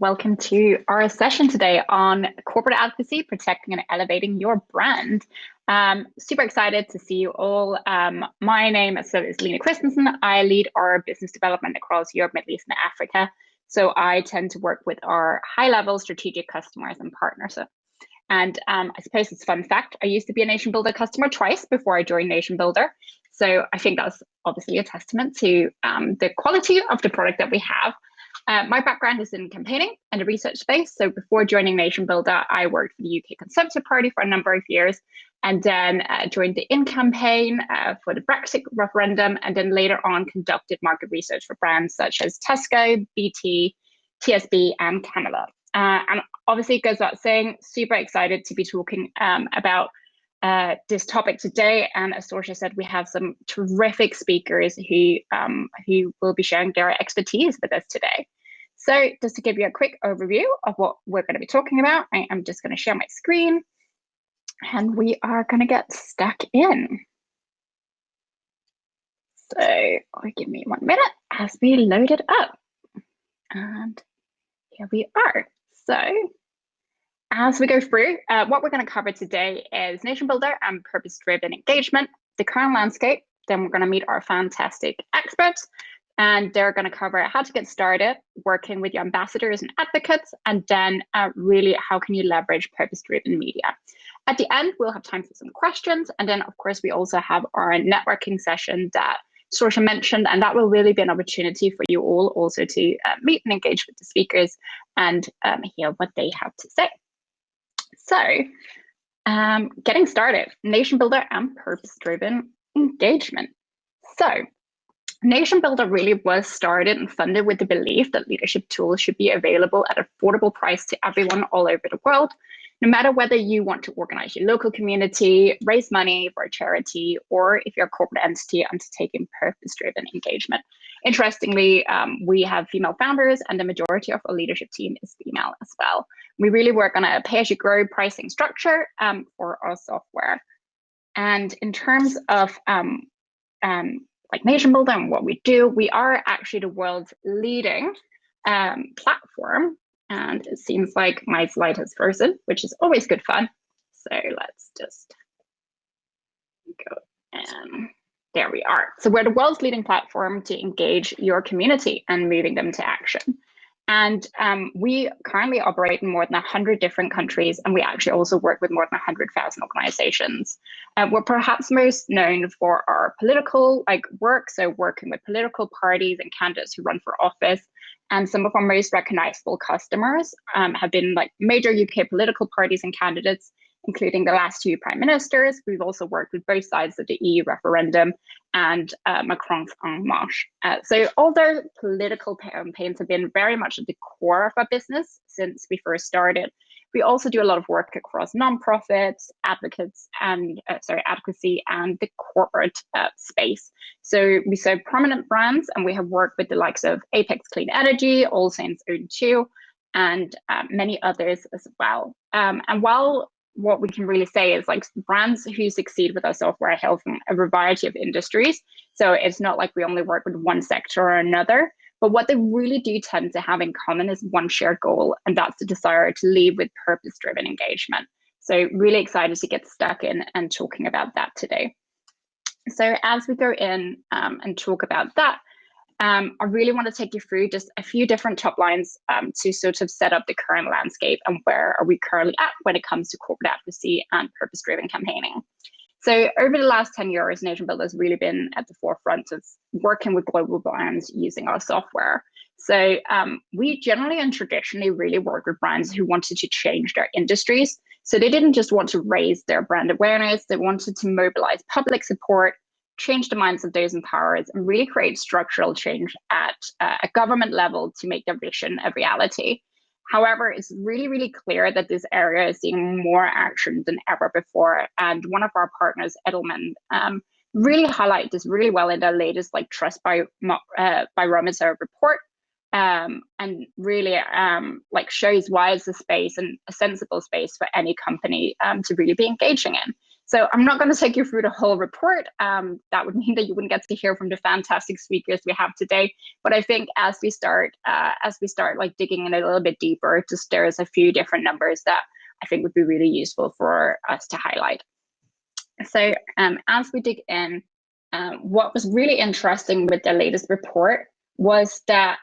welcome to our session today on corporate advocacy, protecting and elevating your brand. Super excited to see you all. My name is Lena Christensen. I lead our business development across Europe, Middle East, and Africa. So I tend to work with our high-level strategic customers and partners. And I suppose it's a fun fact, I used to be a NationBuilder customer twice before I joined NationBuilder. So I think that's obviously a testament to the quality of the product that we have. My background is in campaigning and the research space. So before joining NationBuilder, I worked for the UK Conservative Party for a number of years, and then joined the In campaign for the Brexit referendum, and then later on conducted market research for brands such as Tesco, BT, TSB, and Canada. And obviously, it goes without saying, super excited to be talking about this topic today. And as Sorcia said, we have some terrific speakers who will be sharing their expertise with us today. So just to give you a quick overview of what we're going to be talking about, I am just going to share my screen and we are going to get stuck in. So give me 1 minute as we load it up. And here we are. So as we go through, what we're going to cover today is NationBuilder and purpose-driven engagement, the current landscape. Then we're going to meet our fantastic experts, and they're going to cover how to get started working with your ambassadors and advocates, and then really how can you leverage purpose-driven media. At the end, we'll have time for some questions, and then of course we also have our networking session that Sorcia mentioned, and that will really be an opportunity for you all also to meet and engage with the speakers and hear what they have to say. So getting started, NationBuilder and purpose-driven engagement. So NationBuilder really was started and funded with the belief that leadership tools should be available at an affordable price to everyone all over the world, no matter whether you want to organize your local community, raise money for a charity, or if you're a corporate entity undertaking purpose-driven engagement. Interestingly, we have female founders and the majority of our leadership team is female as well. We really work on a pay-as-you-grow pricing structure for our software. And in terms of like NationBuilder and what we do, we are actually the world's leading platform. And it seems like my slide has frozen, which is always good fun. So let's just go and there we are. So we're the world's leading platform to engage your community and moving them to action. And we currently operate in more than 100 different countries, and we actually also work with more than 100,000 organizations. We're perhaps most known for our political work, so working with political parties and candidates who run for office. And some of our most recognizable customers have been major UK political parties and candidates, including the last two prime ministers. We've also worked with both sides of the EU referendum and Macron's En Marche. So although political campaigns have been very much at the core of our business since we first started, we also do a lot of work across nonprofits, advocates, and advocacy and the corporate space. So we serve prominent brands, and we have worked with the likes of Apex Clean Energy, All Saints O2, and many others as well. And while what we can really say is brands who succeed with our software hail from a variety of industries. So it's not like we only work with one sector or another, but what they really do tend to have in common is one shared goal, and that's the desire to lead with purpose-driven engagement. So really excited to get stuck in and talking about that today. So as we go in and talk about that, I really want to take you through just a few different top lines to sort of set up the current landscape and where are we currently at when it comes to corporate advocacy and purpose-driven campaigning. So over the last 10 years, NationBuilder has really been at the forefront of working with global brands using our software. So we generally and traditionally really work with brands who wanted to change their industries. So they didn't just want to raise their brand awareness, they wanted to mobilize public support, change the minds of those in power, and really create structural change at a government level to make their vision a reality. However, it's really, really clear that this area is seeing more action than ever before. And one of our partners, Edelman, really highlight this really well in their latest Trust Barometer report, and really shows why it's a space and a sensible space for any company to really be engaging in. So I'm not going to take you through the whole report. That would mean that you wouldn't get to hear from the fantastic speakers we have today. But I think as we start like digging in a little bit deeper, just there's a few different numbers that I think would be really useful for us to highlight. So as we dig in, what was really interesting with the latest report was that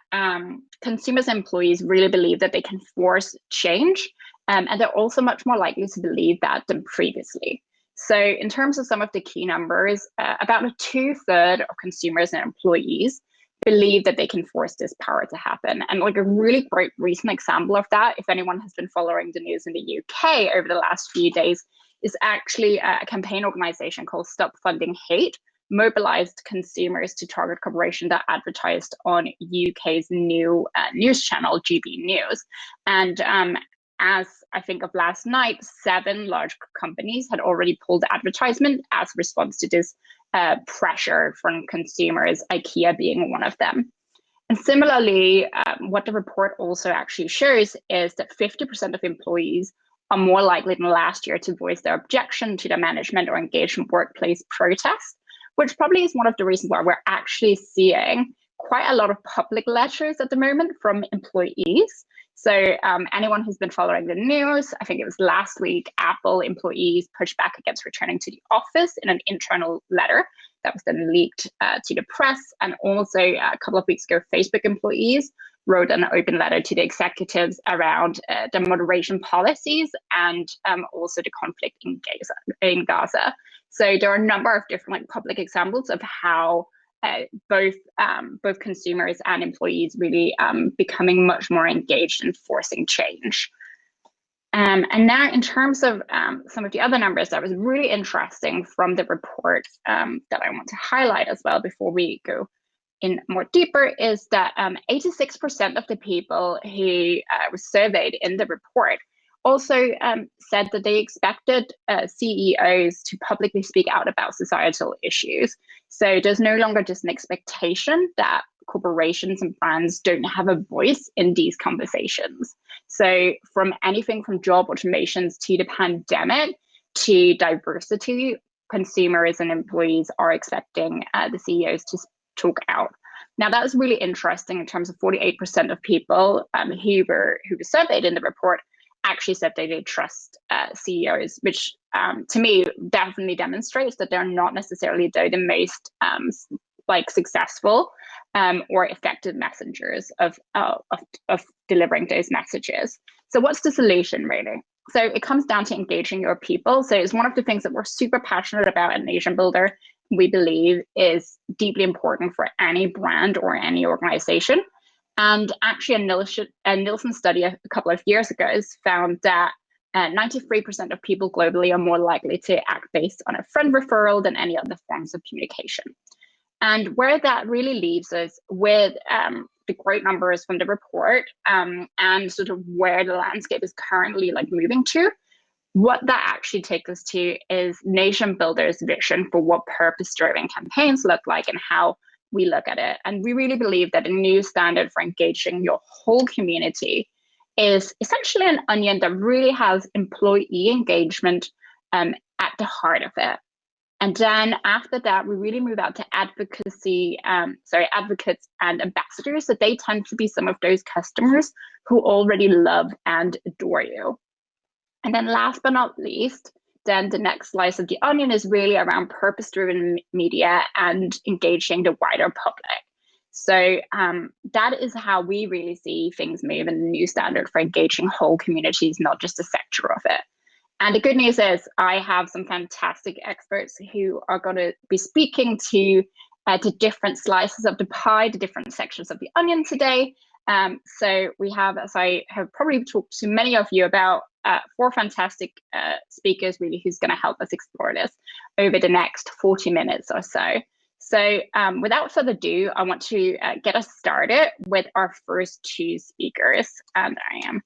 consumers and employees really believe that they can force change, and they're also much more likely to believe that than previously. So in terms of some of the key numbers, about a 2/3 of consumers and employees believe that they can force this power to happen. And like a really great recent example of that, if anyone has been following the news in the UK over the last few days, is actually a campaign organization called Stop Funding Hate, mobilized consumers to target corporations that advertised on UK's new news channel, GB News. And as I think of last night, 7 large companies had already pulled the advertisement as a response to this pressure from consumers, IKEA being one of them. And similarly, what the report also actually shows is that 50% of employees are more likely than last year to voice their objection to the management or engage in workplace protests, which probably is one of the reasons why we're actually seeing quite a lot of public letters at the moment from employees. So anyone who's been following the news, I think it was last week, Apple employees pushed back against returning to the office in an internal letter that was then leaked to the press. And also a couple of weeks ago, Facebook employees wrote an open letter to the executives around the moderation policies and also the conflict in Gaza. So there are a number of different like public examples of how both consumers and employees really becoming much more engaged in forcing change. And now in terms of some of the other numbers that was really interesting from the report that I want to highlight as well before we go in more deeper is that 86% of the people who was surveyed in the report also said that they expected CEOs to publicly speak out about societal issues. So there's no longer just an expectation that corporations and brands don't have a voice in these conversations. So from anything from job automations to the pandemic to diversity, consumers and employees are expecting the CEOs to talk out. Now that was really interesting in terms of 48% of people who were surveyed in the report actually said they did trust CEOs, which to me definitely demonstrates that they're not necessarily the most successful or effective messengers of delivering those messages. So what's the solution really? So it comes down to engaging your people. So it's one of the things that we're super passionate about at NationBuilder. We believe is deeply important for any brand or any organization. And actually a Nielsen study a couple of years ago has found that 93% of people globally are more likely to act based on a friend referral than any other forms of communication. And where that really leaves us with the great numbers from the report and sort of where the landscape is currently moving to, what that actually takes us to is NationBuilder's vision for what purpose-driven campaigns look like and how we look at it. And we really believe that a new standard for engaging your whole community is essentially an onion that really has employee engagement at the heart of it. And then after that, we really move out to advocates and ambassadors. So they tend to be some of those customers who already love and adore you. And then last but not least, then the next slice of the onion is really around purpose-driven media and engaging the wider public. So that is how we really see things move in a new standard for engaging whole communities, not just a sector of it. And the good news is I have some fantastic experts who are going to be speaking to different slices of the pie, the different sections of the onion today. So we have, as I have probably talked to many of you about, 4 fantastic speakers really who's going to help us explore this over the next 40 minutes or so. So without further ado, I want to get us started with our first 2 speakers. And I am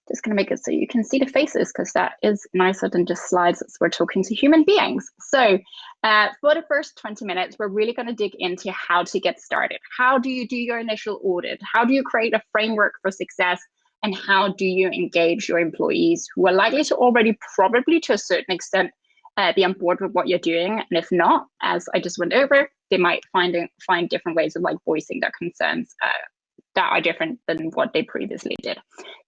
just going to make it so you can see the faces because that is nicer than just slides as we're talking to human beings. So for the first 20 minutes, we're really going to dig into how to get started. How do you do your initial audit? How do you create a framework for success? And how do you engage your employees who are likely to already probably to a certain extent be on board with what you're doing. And if not, as I just went over, they might find different ways of like voicing their concerns that are different than what they previously did.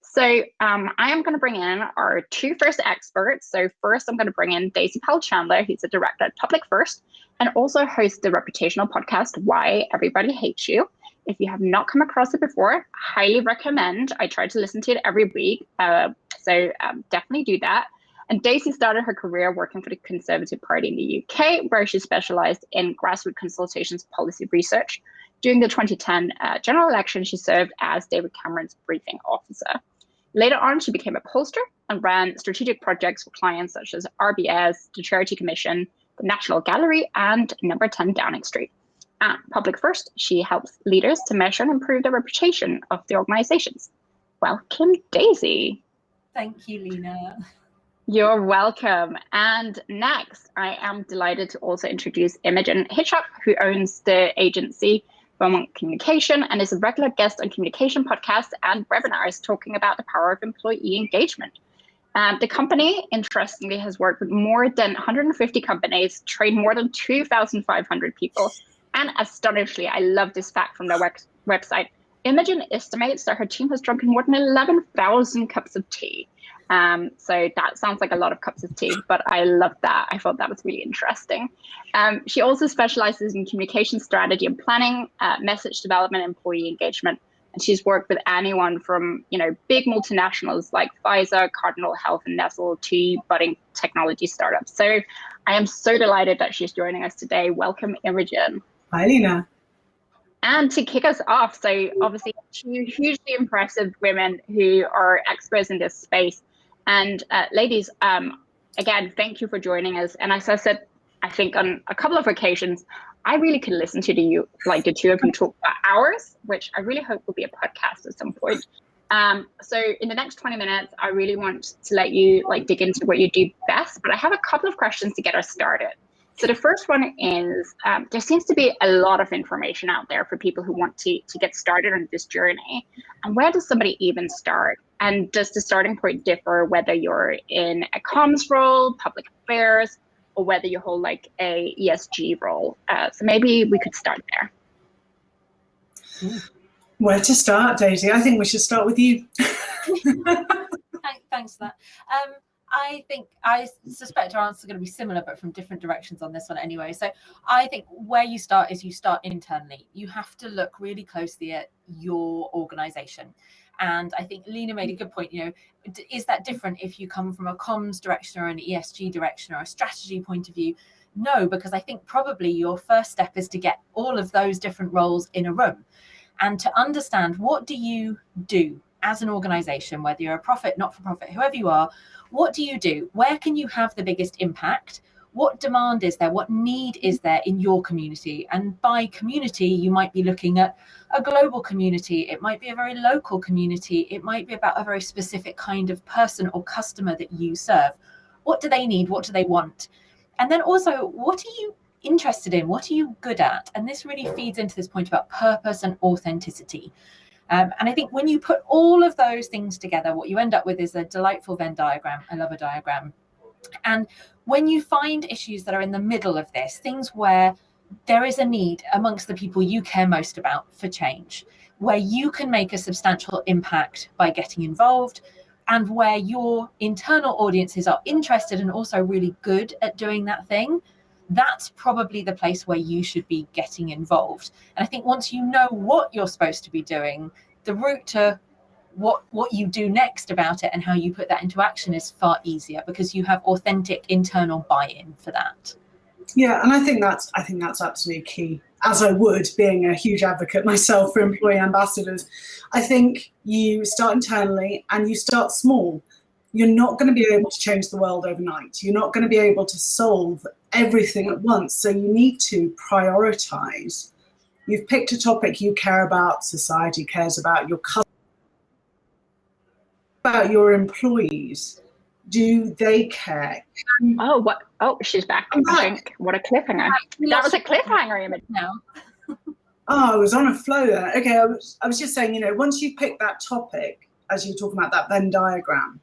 So I am going to bring in our two first experts. So first, I'm going to bring in Daisy Powell-Chandler, who's a director at Public First and also hosts the reputational podcast, Why Everybody Hates You. If you have not come across it before, highly recommend. I try to listen to it every week. So definitely do that. And Daisy started her career working for the Conservative Party in the UK, where she specialized in grassroots consultations policy research. During the 2010 general election, she served as David Cameron's briefing officer. Later on, she became a pollster and ran strategic projects for clients such as RBS, the Charity Commission, the National Gallery, and Number 10 Downing Street. At Public First, she helps leaders to measure and improve the reputation of the organizations. Welcome, Daisy. Thank you, Lena. You're welcome. And next, I am delighted to also introduce Imogen Hitchcock, who owns the agency Beaumont Communication and is a regular guest on communication podcasts and webinars talking about the power of employee engagement. The company, interestingly, has worked with more than 150 companies, trained more than 2,500 people, and astonishingly, I love this fact from their website, Imogen estimates that her team has drunk more than 11,000 cups of tea. So that sounds like a lot of cups of tea, but I love that. I thought that was really interesting. She also specializes in communication strategy and planning, message development, employee engagement. And she's worked with anyone from, big multinationals like Pfizer, Cardinal Health, and Nestle to budding technology startups. So I am so delighted that she's joining us today. Welcome, Imogen. Hi, Lena. And to kick us off, so obviously two hugely impressive women who are experts in this space. And ladies, again, thank you for joining us. And as I said, I think on a couple of occasions, I really could listen to the two of you talk for hours, which I really hope will be a podcast at some point. So in the next 20 minutes, I really want to let you dig into what you do best, but I have a couple of questions to get us started. So the first one is, there seems to be a lot of information out there for people who want to get started on this journey. And where does somebody even start? And does the starting point differ whether you're in a comms role, public affairs, or whether you hold a ESG role? So maybe we could start there. Where to start, Daisy? I think we should start with you. Thanks for that. I suspect our answers are going to be similar, but from different directions on this one anyway. So I think where you start is you start internally. You have to look really closely at your organization. And I think Lena made a good point, is that different if you come from a comms direction or an ESG direction or a strategy point of view? No, because I think probably your first step is to get all of those different roles in a room and to understand, what do you do as an organization, whether you're a profit, not-for-profit, whoever you are, what do you do? Where can you have the biggest impact? What demand is there? What need is there in your community? And by community, you might be looking at a global community. It might be a very local community. It might be about a very specific kind of person or customer that you serve. What do they need? What do they want? And then also, what are you interested in? What are you good at? And this really feeds into this point about purpose and authenticity. And I think when you put all of those things together, what you end up with is a delightful Venn diagram. I love a diagram. And when you find issues that are in the middle of this, things where there is a need amongst the people you care most about for change, where you can make a substantial impact by getting involved, and where your internal audiences are interested and also really good at doing that thing, that's probably the place where you should be getting involved. And I think once you know what you're supposed to be doing, the route to what you do next about it and how you put that into action is far easier, because you have authentic internal buy-in for that. Yeah, and I think that's absolutely key. As I would, being a huge advocate myself for employee ambassadors, I think you start internally and you start small. You're not going to be able to change the world overnight. You're not going to be able to solve everything at once. So you need to prioritize. You've picked a topic you care about, society cares about, your customers, about your employees. Do they care? Oh, what? Oh, she's back. I think. What a cliffhanger. That was a cliffhanger, Imogen. No. Oh, I was on a flow there. Okay, I was just saying, once you pick that topic, as you're talking about that Venn diagram,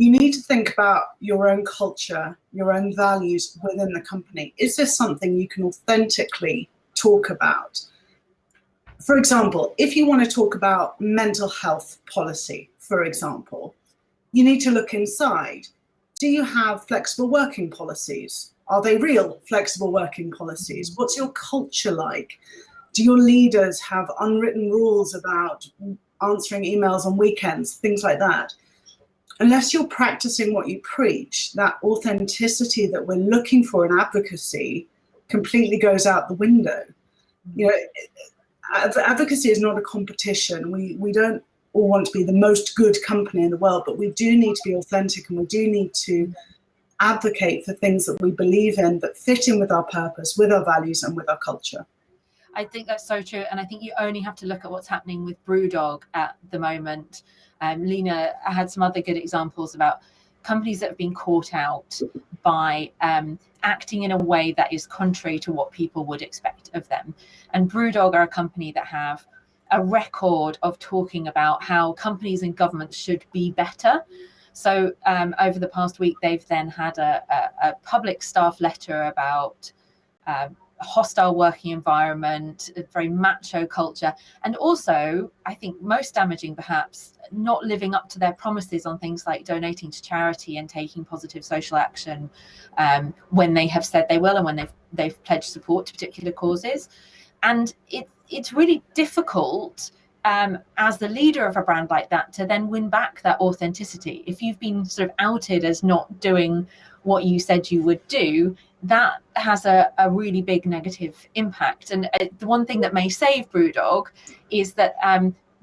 you need to think about your own culture, your own values within the company. Is this something you can authentically talk about? For example, if you want to talk about mental health policy, for example, you need to look inside. Do you have flexible working policies? Are they real flexible working policies? What's your culture like? Do your leaders have unwritten rules about answering emails on weekends, things like that? Unless you're practicing what you preach, that authenticity that we're looking for in advocacy completely goes out the window. You know, advocacy is not a competition. We don't all want to be the most good company in the world, but we do need to be authentic, and we do need to advocate for things that we believe in, that fit in with our purpose, with our values, and with our culture. I think that's so true. And I think you only have to look at what's happening with BrewDog at the moment. Lena had some other good examples about companies that have been caught out by acting in a way that is contrary to what people would expect of them. And BrewDog are a company that have a record of talking about how companies and governments should be better. So over the past week, they've then had a public staff letter about hostile working environment, a very macho culture, and also, I think most damaging perhaps, not living up to their promises on things like donating to charity and taking positive social action when they have said they will, and when they've pledged support to particular causes. And it's really difficult as the leader of a brand like that to then win back that authenticity. If you've been sort of outed as not doing what you said you would do, that has a really big negative impact. And the one thing that may save BrewDog is that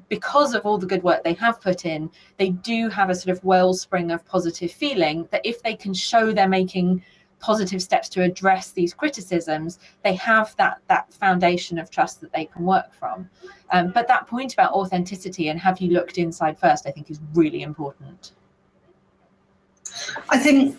because of all the good work they have put in, they do have a sort of wellspring of positive feeling that if they can show they're making positive steps to address these criticisms, they have that foundation of trust that they can work from. But that point about authenticity and have you looked inside first, I think is really important. I think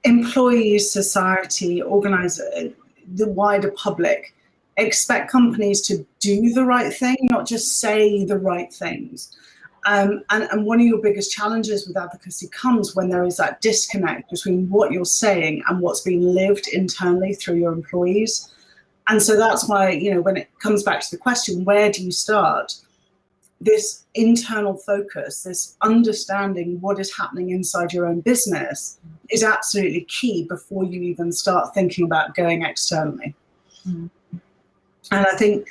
employees, society, organizers, the wider public expect companies to do the right thing, not just say the right things. And one of your biggest challenges with advocacy comes when there is that disconnect between what you're saying and what's being lived internally through your employees. And so that's why, you know, when it comes back to the question, where do you start? This internal focus, this understanding what is happening inside your own business is absolutely key before you even start thinking about going externally. Mm. And I think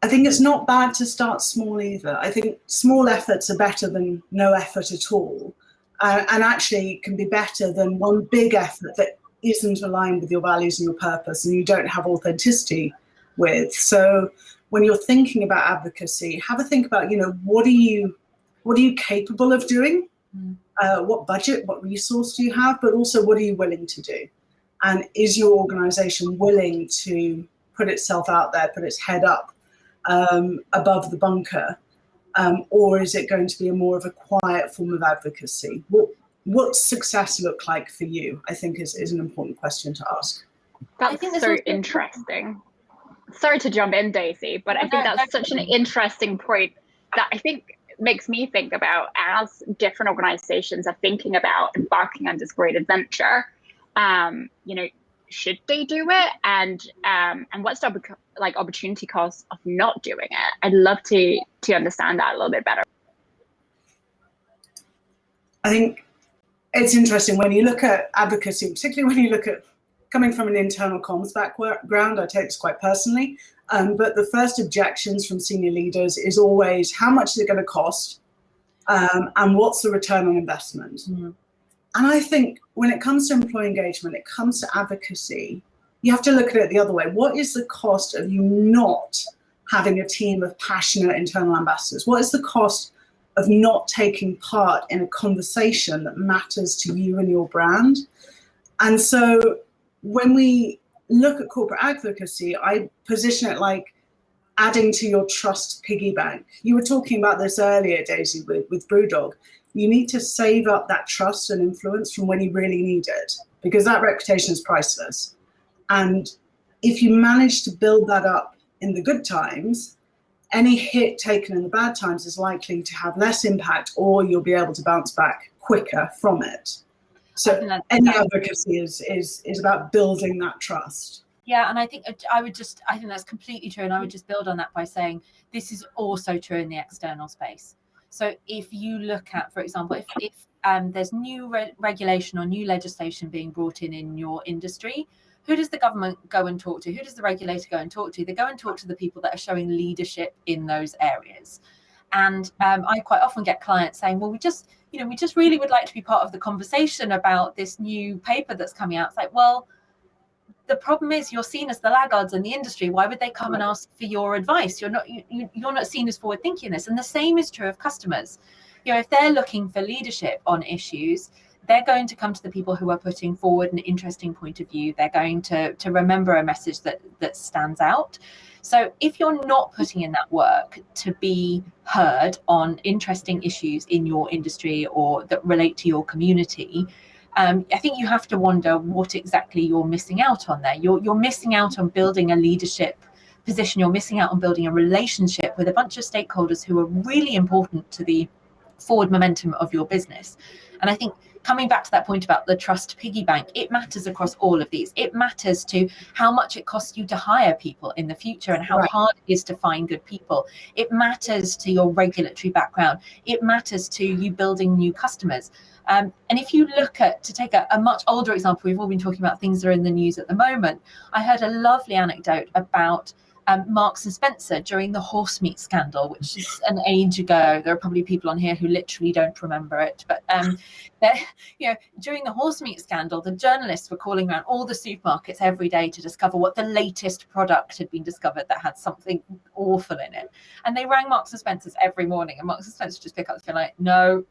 it's not bad to start small either. I think small efforts are better than no effort at all, and actually can be better than one big effort that isn't aligned with your values and your purpose and you don't have authenticity with. So when you're thinking about advocacy, have a think about, you know, what are you capable of doing? What budget, what resource do you have? But also, what are you willing to do? And is your organization willing to put itself out there, put its head up above the bunker? Or is it going to be more of a quiet form of advocacy? What's success look like for you? I think is an important question to ask. That's so interesting. Sorry to jump in, Daisy, but I think that's such an interesting point that I think makes me think about as different organizations are thinking about embarking on this great adventure. You know, should they do it, and what's the opportunity cost of not doing it? I'd love to understand that a little bit better. I think it's interesting when you look at advocacy, particularly when you look at coming from an internal comms background. I take this quite personally, but the first objections from senior leaders is always how much is it going to cost, and what's the return on investment. Mm-hmm. And I think when it comes to employee engagement, it comes to advocacy, you have to look at it the other way. What is the cost of you not having a team of passionate internal ambassadors? What is the cost of not taking part in a conversation that matters to you and your brand? And so when we look at corporate advocacy, I position it like adding to your trust piggy bank. You were talking about this earlier, Daisy, with BrewDog. You need to save up that trust and influence from when you really need it, because that reputation is priceless. And if you manage to build that up in the good times, any hit taken in the bad times is likely to have less impact, or you'll be able to bounce back quicker from it. So any advocacy is about building that trust. Yeah, and I think that's completely true. And I would just build on that by saying this is also true in the external space. So if you look at, for example, if there's new regulation or new legislation being brought in your industry, who does the government go and talk to? Who does the regulator go and talk to? They go and talk to the people that are showing leadership in those areas. And I quite often get clients saying, well, we just really would like to be part of the conversation about this new paper that's coming out. It's like, well, the problem is you're seen as the laggards in the industry. Why would they come and ask for your advice? You're not seen as forward thinking this. And the same is true of customers. If they're looking for leadership on issues, they're going to come to the people who are putting forward an interesting point of view. They're going to remember a message that stands out. So if you're not putting in that work to be heard on interesting issues in your industry or that relate to your community, I think you have to wonder what exactly you're missing out on there. You're missing out on building a leadership position. You're missing out on building a relationship with a bunch of stakeholders who are really important to the forward momentum of your business. And I think coming back to that point about the trust piggy bank, it matters across all of these. It matters to how much it costs you to hire people in the future and how hard it is to find good people. It matters to your regulatory background. It matters to you building new customers. And if you look at, to take a much older example, we've all been talking about things that are in the news at the moment. I heard a lovely anecdote about Marks and Spencer during the horse meat scandal, which is an age ago. There are probably people on here who literally don't remember it, but during the horse meat scandal, the journalists were calling around all the supermarkets every day to discover what the latest product had been discovered that had something awful in it, and they rang Marks and Spencer's every morning, and Marks and Spencer just pick up the phone like, no.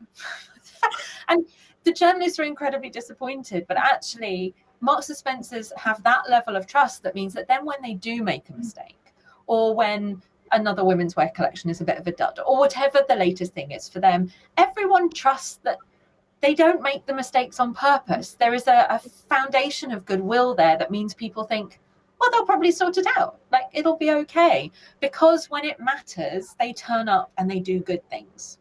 And the journalists were incredibly disappointed, but actually Marks and Spencer's have that level of trust that means that then when they do make a mistake, or when another women's wear collection is a bit of a dud, or whatever the latest thing is for them, everyone trusts that they don't make the mistakes on purpose. There is a foundation of goodwill there that means people think, well, they'll probably sort it out. Like, it'll be okay. Because when it matters, they turn up and they do good things.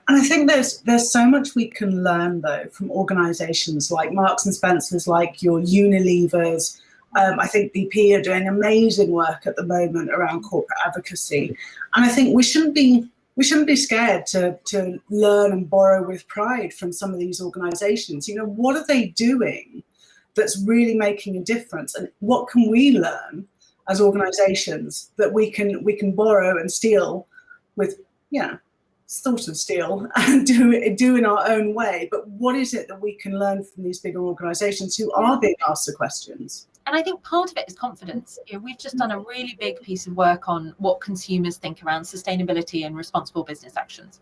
And I think there's so much we can learn, though, from organisations like Marks and Spencer's, like your Unilevers. I think BP are doing amazing work at the moment around corporate advocacy. And I think we shouldn't be scared to learn and borrow with pride from some of these organisations. What are they doing that's really making a difference? And what can we learn as organisations that we can borrow and steal with, sort of steal and do in our own way? But what is it that we can learn from these bigger organisations who are being asked the questions? And I think part of it is confidence. We've just done a really big piece of work on what consumers think around sustainability and responsible business actions.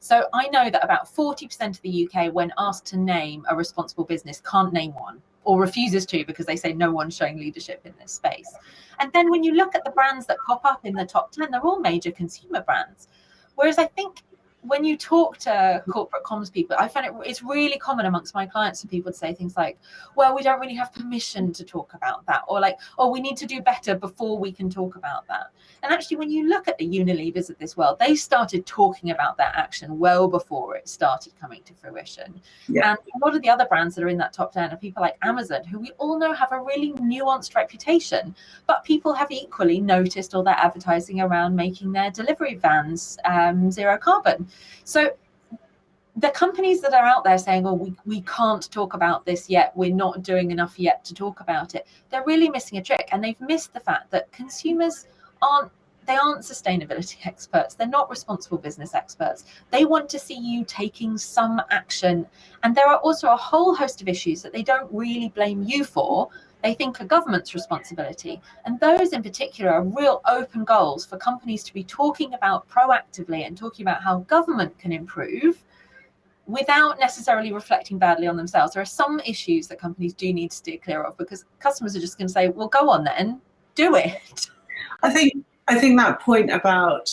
So I know that about 40% of the UK, when asked to name a responsible business, can't name one, or refuses to because they say no one's showing leadership in this space. And then when you look at the brands that pop up in the top 10, they're all major consumer brands. Whereas I think when you talk to corporate comms people, I find it's really common amongst my clients for people to say things like, well, we don't really have permission to talk about that, or like, oh, we need to do better before we can talk about that. And actually, when you look at the Unilevers of this world, they started talking about that action well before it started coming to fruition. Yeah. And a lot of the other brands that are in that top 10 are people like Amazon, who we all know have a really nuanced reputation, but people have equally noticed all their advertising around making their delivery vans zero carbon. So the companies that are out there saying, oh, we can't talk about this yet, we're not doing enough yet to talk about it, they're really missing a trick. And they've missed the fact that consumers aren't sustainability experts. They're not responsible business experts. They want to see you taking some action. And there are also a whole host of issues that they don't really blame you for. They think are government's responsibility. And those in particular are real open goals for companies to be talking about proactively and talking about how government can improve without necessarily reflecting badly on themselves. There are some issues that companies do need to steer clear of because customers are just going to say, well, go on then, do it. I think that point about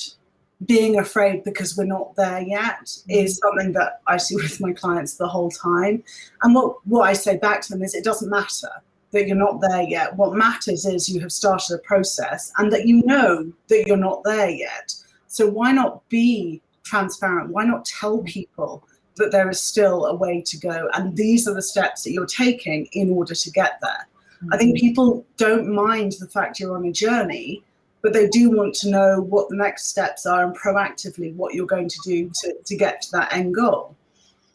being afraid because we're not there yet is something that I see with my clients the whole time. And what I say back to them is it doesn't matter. that you're not there yet. What matters is you have started a process and that you know that you're not there yet. So why not be transparent? Why not tell people that there is still a way to go, and these are the steps that you're taking in order to get there? I think people don't mind the fact you're on a journey, but they do want to know what the next steps are and proactively what you're going to do to get to that end goal.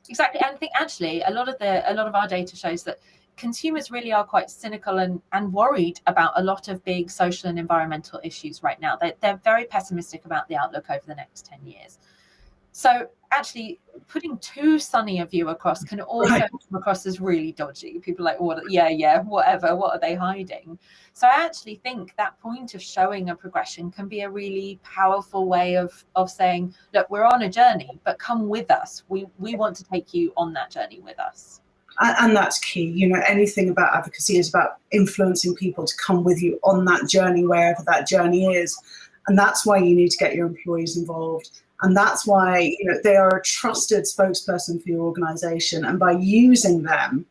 Exactly. And I think actually a lot of our data shows that consumers really are quite cynical and worried about a lot of big social and environmental issues right now. They're very pessimistic about the outlook over the next 10 years. So actually putting too sunny a view across can also come across as really dodgy. People are like, whatever, what are they hiding? So I actually think that point of showing a progression can be a really powerful way of saying, look, we're on a journey, but come with us. We want to take you on that journey with us. And that's key. You know, anything about advocacy is about influencing people to come with you on that journey, wherever that journey is. And that's why you need to get your employees involved. And that's why, you know, they are a trusted spokesperson for your organization. And by using them,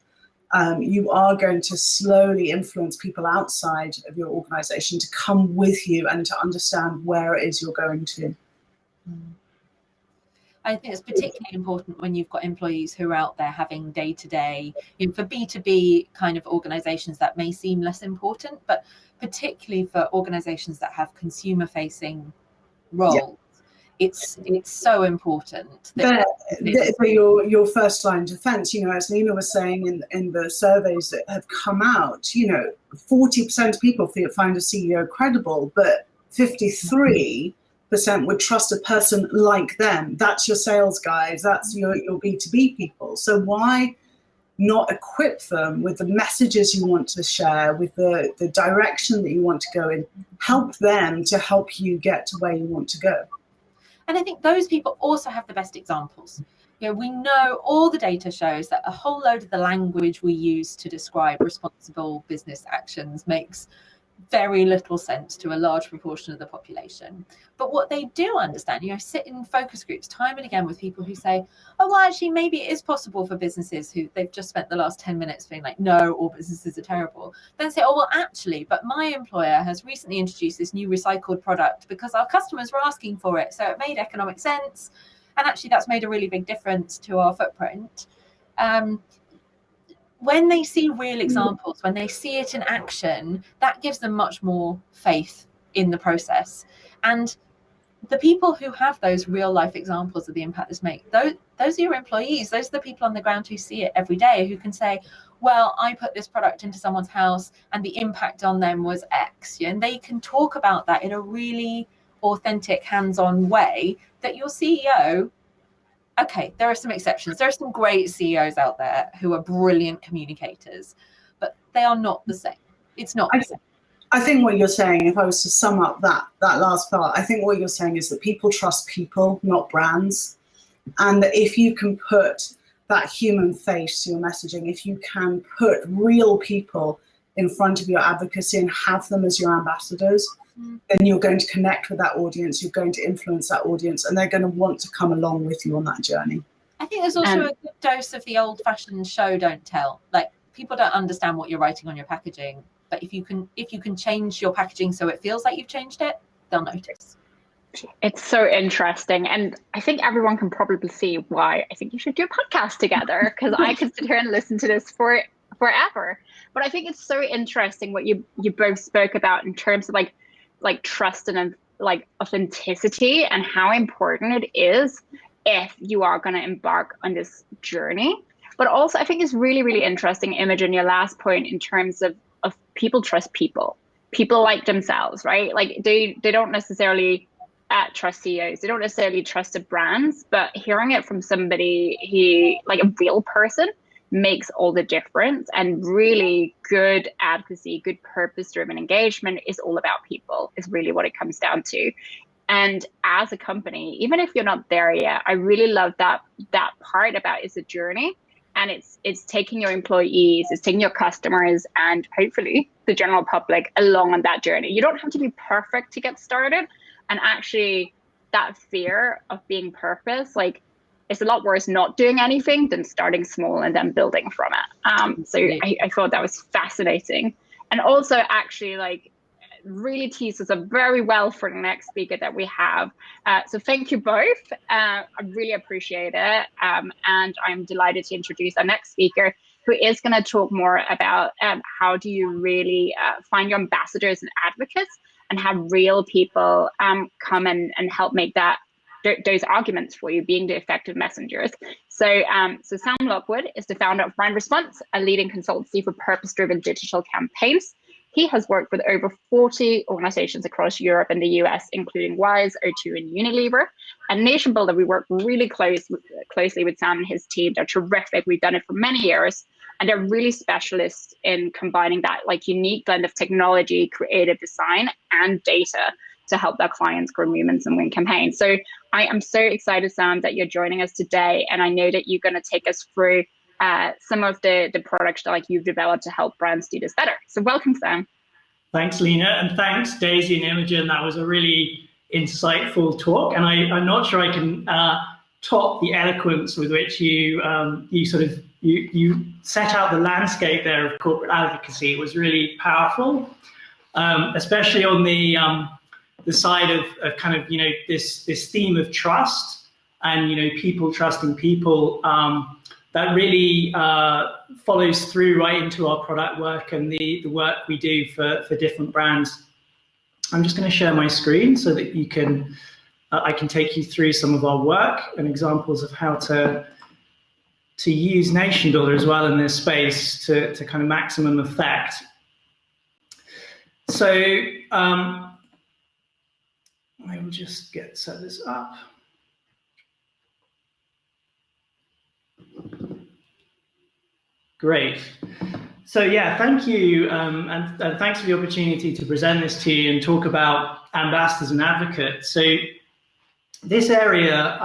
you are going to slowly influence people outside of your organization to come with you and to understand where it is you're going to. I think it's particularly important when you've got employees who are out there having day-to-day, you know, for B2B kind of organizations that may seem less important, but particularly for organizations that have consumer-facing roles. It's so important. They're your first line defense. You know, as Nina was saying in the surveys that have come out, you know, 40% of people find a CEO credible, but 53% would trust a person like them. That's your sales guys. That's your B2B people. So why not equip them with the messages you want to share, with the direction that you want to go in, help them to help you get to where you want to go? And I think those people also have the best examples. You know, we know all the data shows that a whole load of the language we use to describe responsible business actions makes very little sense to a large proportion of the population. But what they do understand, you know, sit in focus groups time and again with people who say, oh, well, actually, maybe it is possible for businesses who they've just spent the last 10 minutes being like, no, all businesses are terrible. Then say, oh, well, actually, but my employer has recently introduced this new recycled product because our customers were asking for it. So it made economic sense. And actually, that's made a really big difference to our footprint. When they see real examples, when they see it in action, that gives them much more faith in the process. And the people who have those real life examples of the impact this makes, those are your employees. Those are the people on the ground who see it every day, who can say, well, I put this product into someone's house and the impact on them was X. And they can talk about that in a really authentic, hands-on way that your CEO, okay, there are some exceptions. There are some great CEOs out there who are brilliant communicators, but they are not the same. It's not the same. I think what you're saying, if I was to sum up that last part, I think what you're saying is that people trust people, not brands. And that if you can put that human face to your messaging, if you can put real people in front of your advocacy and have them as your ambassadors, then you're going to connect with that audience, you're going to influence that audience, and they're going to want to come along with you on that journey. I think there's also a good dose of the old-fashioned show, don't tell. Like, people don't understand what you're writing on your packaging, but if you can change your packaging so it feels like you've changed it, they'll notice. It's so interesting. And I think everyone can probably see why I think you should do a podcast together, because I could sit here and listen to this forever. But I think it's so interesting what you both spoke about in terms of like trust and like authenticity, and how important it is if you are going to embark on this journey. But also I think it's really, really interesting, Imogen, your last point in terms of people trust people like themselves, right? Like they don't necessarily trust CEOs, they don't necessarily trust the brands, but hearing it from somebody like a real person makes all the difference. And really good advocacy, good purpose-driven engagement is all about people, is really what it comes down to. And as a company, even if you're not there yet, I really love that part about it's a journey, and it's taking your employees, it's taking your customers, and hopefully the general public along on that journey. You don't have to be perfect to get started. And actually that fear of being perfect, like, it's a lot worse not doing anything than starting small and then building from it. So I thought that was fascinating. And also actually like really teases us very well for the next speaker that we have. So thank you both. I really appreciate it. And I'm delighted to introduce our next speaker, who is going to talk more about how do you really find your ambassadors and advocates and have real people come and help make those arguments for you, being the effective messengers. So Sam Lockwood is the founder of Brand Response, a leading consultancy for purpose-driven digital campaigns. He has worked with over 40 organizations across Europe and the US, including Wise, O2, and Unilever. And NationBuilder, we work really closely with Sam and his team. They're terrific. We've done it for many years. And they're really specialists in combining that like unique blend of technology, creative design, and data to help their clients grow movements and win campaigns. So I am so excited, Sam, that you're joining us today. And I know that you're going to take us through some of the products that like you've developed to help brands do this better. So welcome, Sam. Thanks, Lena, and thanks, Daisy and Imogen. That was a really insightful talk, and I'm not sure I can top the eloquence with which you set out the landscape there of corporate advocacy. It was really powerful, especially on the side of kind of this theme of trust and people trusting people. That really follows through right into our product work and the work we do for different brands. I'm just going to share my screen so that you can I can take you through some of our work and examples of how to use NationBuilder as well in this space to kind of maximum effect. So I will just set this up. Great. So yeah, thank you, and thanks for the opportunity to present this to you and talk about ambassadors and advocates. So this area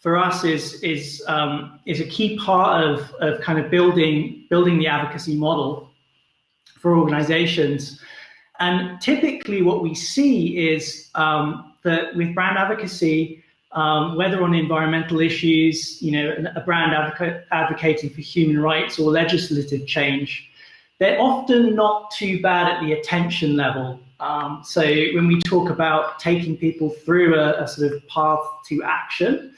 for us is a key part of kind of building the advocacy model for organizations. And typically what we see is that with brand advocacy, whether on environmental issues, a brand advocating for human rights or legislative change, they're often not too bad at the attention level. So when we talk about taking people through a sort of path to action,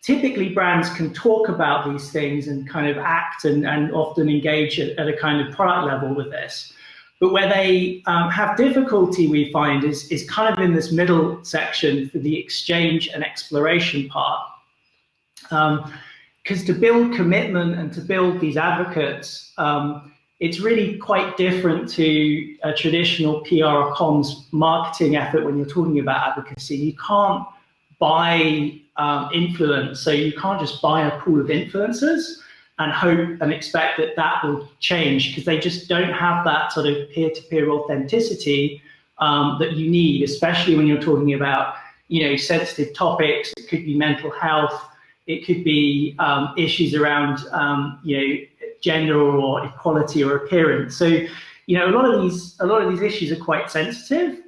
typically brands can talk about these things and kind of act and often engage at a kind of product level with this. But where they have difficulty, we find, is kind of in this middle section for the exchange and exploration part. Because to build commitment and to build these advocates, it's really quite different to a traditional PR or comms marketing effort when you're talking about advocacy. You can't buy influence, so you can't just buy a pool of influencers and hope and expect that will change, because they just don't have that sort of peer-to-peer authenticity that you need, especially when you're talking about sensitive topics. It could be mental health, it could be issues around gender or equality or appearance. So a lot of these issues are quite sensitive,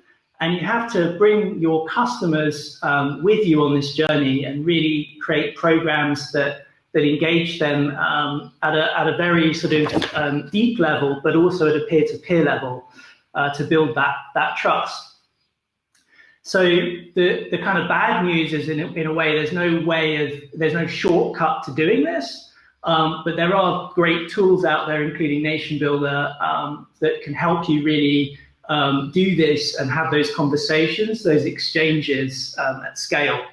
and you have to bring your customers with you on this journey and really create programs that engage them at a very sort of deep level, but also at a peer-to-peer level to build that trust. So the kind of bad news is in a way there's no shortcut to doing this, but there are great tools out there, including NationBuilder, that can help you really do this and have those conversations, those exchanges at scale.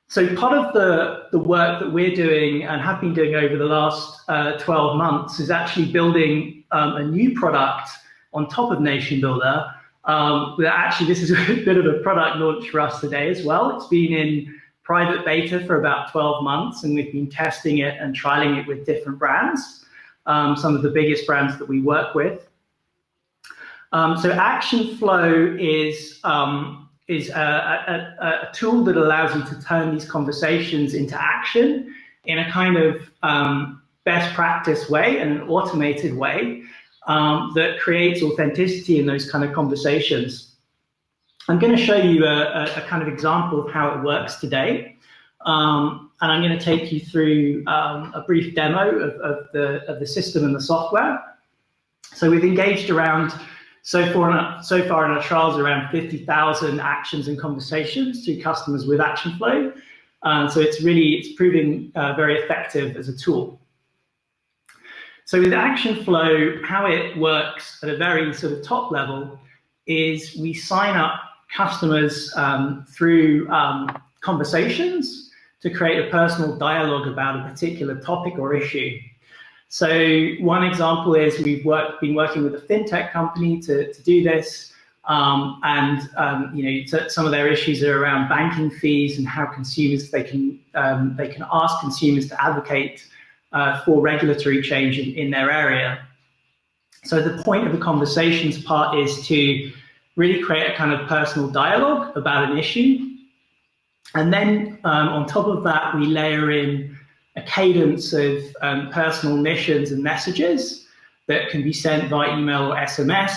So part of the work that we're doing and have been doing over the last 12 months is actually building a new product on top of NationBuilder. Actually, this is a bit of a product launch for us today as well. It's been in private beta for about 12 months, and we've been testing it and trialing it with different brands, some of the biggest brands that we work with. So Action Flow is a tool that allows you to turn these conversations into action in a kind of best practice way and an automated way that creates authenticity in those kind of conversations. I'm going to show you a kind of example of how it works today. And I'm going to take you through a brief demo of the system and the software. So we've engaged around, so far in our trials, around 50,000 actions and conversations to customers with Action Flow. So it's proving very effective as a tool. So with Action Flow, how it works at a very sort of top level is we sign up customers through conversations to create a personal dialogue about a particular topic or issue. So one example is we've been working with a fintech company to do this, some of their issues are around banking fees and how consumers they can ask consumers to advocate for regulatory change in their area. So the point of the conversations part is to really create a kind of personal dialogue about an issue. And then on top of that, we layer in a cadence of personal missions and messages that can be sent via email or SMS.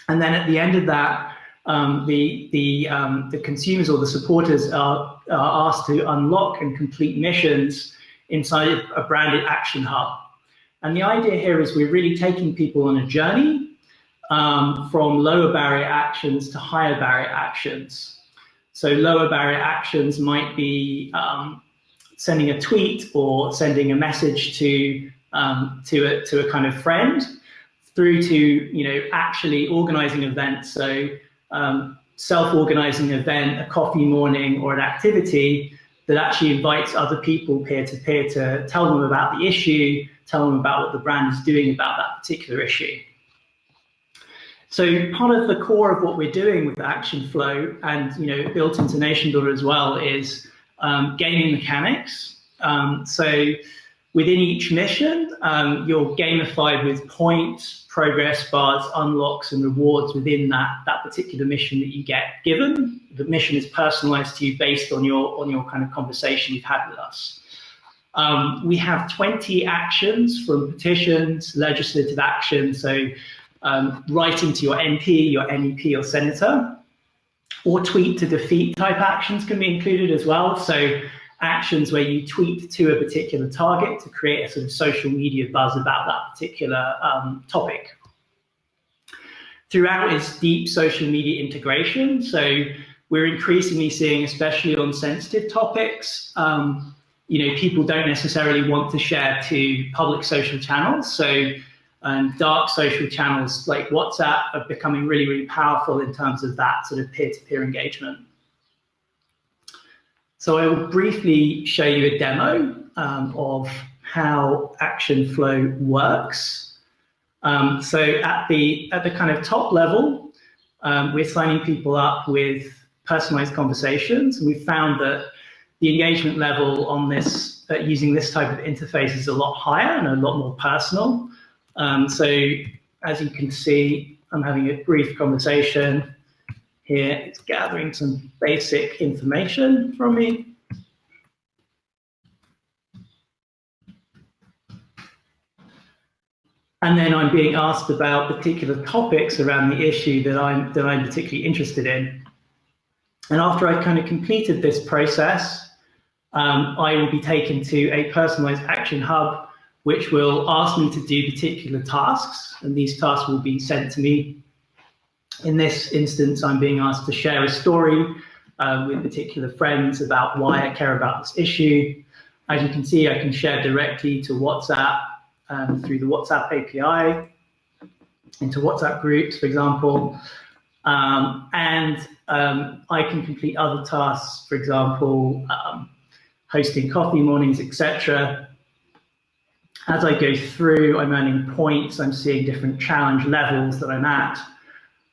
And then at the end of that, the consumers or the supporters are asked to unlock and complete missions inside a branded action hub. And the idea here is we're really taking people on a journey from lower barrier actions to higher barrier actions. So lower barrier actions might be sending a tweet or sending a message to a kind of friend, through to actually organizing events. So self-organizing an event, a coffee morning, or an activity that actually invites other people peer-to-peer to tell them about the issue, tell them about what the brand is doing about that particular issue. So part of the core of what we're doing with Action Flow, and built into NationBuilder as well, is gaming mechanics. So within each mission, you're gamified with points, progress bars, unlocks, and rewards within that particular mission that you get given. The mission is personalized to you based on your kind of conversation you've had with us. We have 20 actions, from petitions, legislative action, so writing to your MP, your MEP, or senator, or tweet to defeat type actions can be included as well. So actions where you tweet to a particular target to create a sort of social media buzz about that particular topic. Throughout is deep social media integration. So we're increasingly seeing, especially on sensitive topics, people don't necessarily want to share to public social channels. So dark social channels like WhatsApp are becoming really, really powerful in terms of that sort of peer-to-peer engagement. So I will briefly show you a demo of how Action Flow works. So at the kind of top level, we're signing people up with personalized conversations. We found that the engagement level on this, using this type of interface, is a lot higher and a lot more personal. So as you can see, I'm having a brief conversation here. It's gathering some basic information from me. And then I'm being asked about particular topics around the issue that I'm particularly interested in. And after I've kind of completed this process, I will be taken to a personalized action hub, which will ask me to do particular tasks, and these tasks will be sent to me. In this instance, I'm being asked to share a story with particular friends about why I care about this issue. As you can see, I can share directly to WhatsApp through the WhatsApp API, into WhatsApp groups, for example. I can complete other tasks, for example, hosting coffee mornings, etc. As I go through, I'm earning points, I'm seeing different challenge levels that I'm at.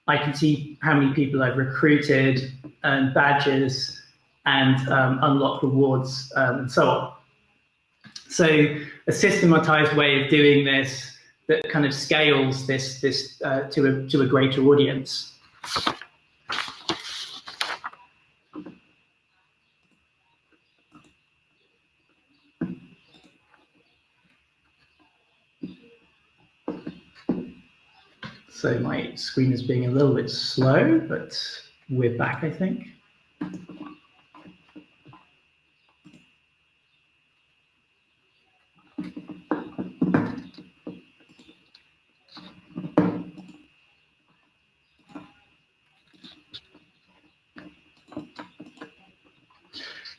I can see how many people I've recruited, earned badges, and unlock rewards, and so on. So a systematized way of doing this that kind of scales this to a greater audience. So my screen is being a little bit slow, but we're back, I think.